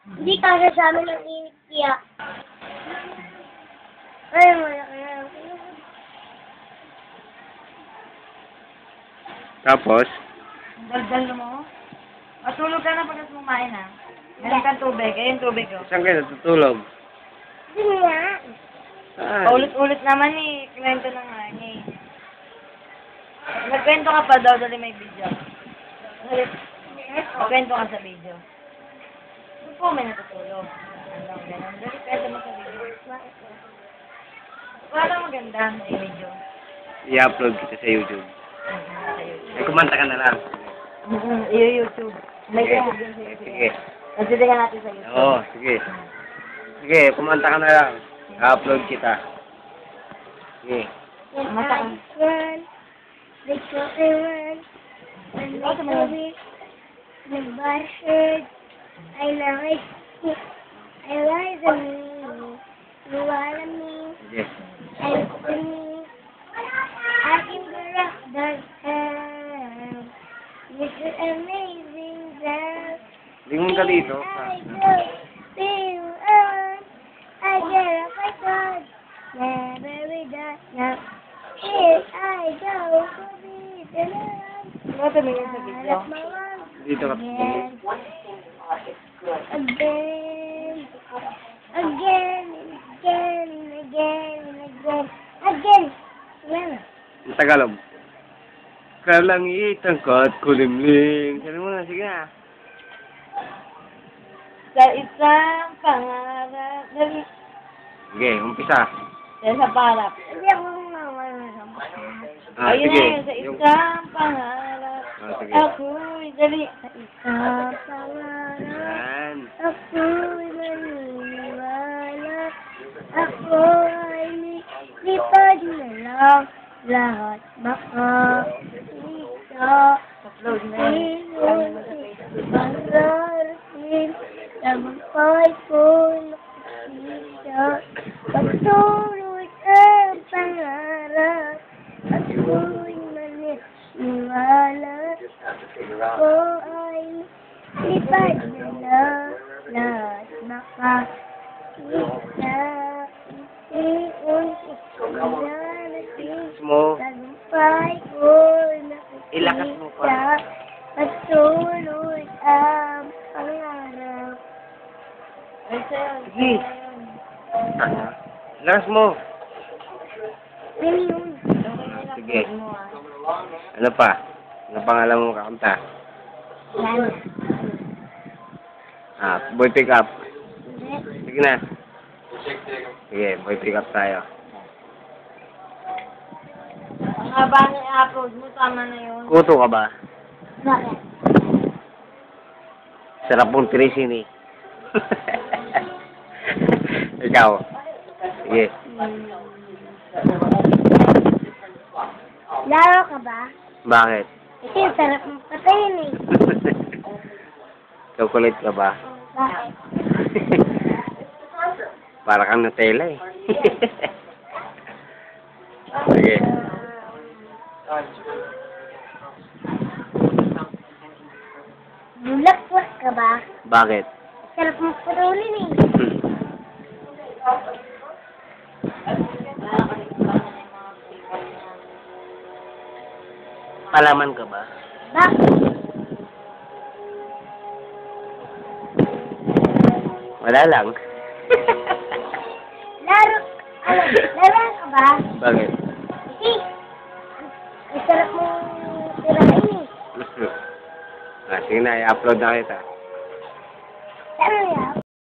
Hindi kasi sa amin ang init kaya. Ay, malaki na. Tapos, Daldal mo. Matulog ka na pagkas kumain ha. Meron kang tubig. Ayun tubig ko. saan kayo natutulog? Hindi nga. Saan? Paulit-ulit naman eh. Kwento na nga eh. Nagkwento ka pa daw, dali may video. Nagkwento ka sa video. Doon po may natutulog. Ano, ganun. Dali kwento mo sa video. Wala maganda sa video. I-upload kita sa YouTube. Sa YouTube. Ay, kumanta ka na lang. YouTube. May Sige. YouTube din sa YouTube. Sige. Nagsitingan natin sa YouTube. Oo, sige. Sige, kumanta ka na lang. I-upload kita. Sige. When Mata ka. I run, they go and run. When they go with the butthead, I like it. I like the me. You wanna me. Sige. I look to me. I can go rock the town. It's an amazing dance. Lingon ka dito. I go, feel on. I get up, I thought. Never be done. Now, here I go. Be the love. Ano tumingin sa video? Of my love. Dito ka. Again. Again. Again. Again. Again. Again. Again. Well. Yung Tagalog. Kalangitan ko at kulimlim. Sabi mo na, sige na. Sa isang pangarap. Dali. Sige, umpisa. Sa pangarap. Hindi ako naman Ah, Ayun sige. na yun, sa isang pangarap. Ah, sige. Ako'y dali. sa isang pangarap. Yan. Ako'y maniniwala. Ako ay lipad na lang. Lahat baka ito. Upload na yun. Pag-arasin. Lamang ko nakikita. Pagtuloy ang pangarap. Ako'y maniniwala. Ako ay lipad na lang. Lahat baka kita. Mo. Tagumpay ko Ilakas mo pa. nakikita. Pagtuloy ang pangarap. Ay, sa'yo. Sige. Lakas mo. Yun yun. Sige. Ano pa? Ano pangalan mo kakanta? Yan. Ah, boy pick up. Hindi. Sige na. Sige, boy pick up tayo. Ang haba na i-upload mo, tama na yun. Kuto ka ba? Bakit? Sarap mong tirisin eh. Ikaw. Sige. Laro ka ba? Bakit? Kasi ang sarap mong patayin eh. Chocolate ka ba? Bakit? Para kang Nutella eh. Sige. Bulaklak ka ba? Bakit? Sarap mong putulin eh. Palaman ka ba? Bakit? Wala lang. Laro, laro ka ba? Bakit? Kasi, ang sarap mong tirahin eh. Ah, sige na, i-upload na kita. Saan mo yan?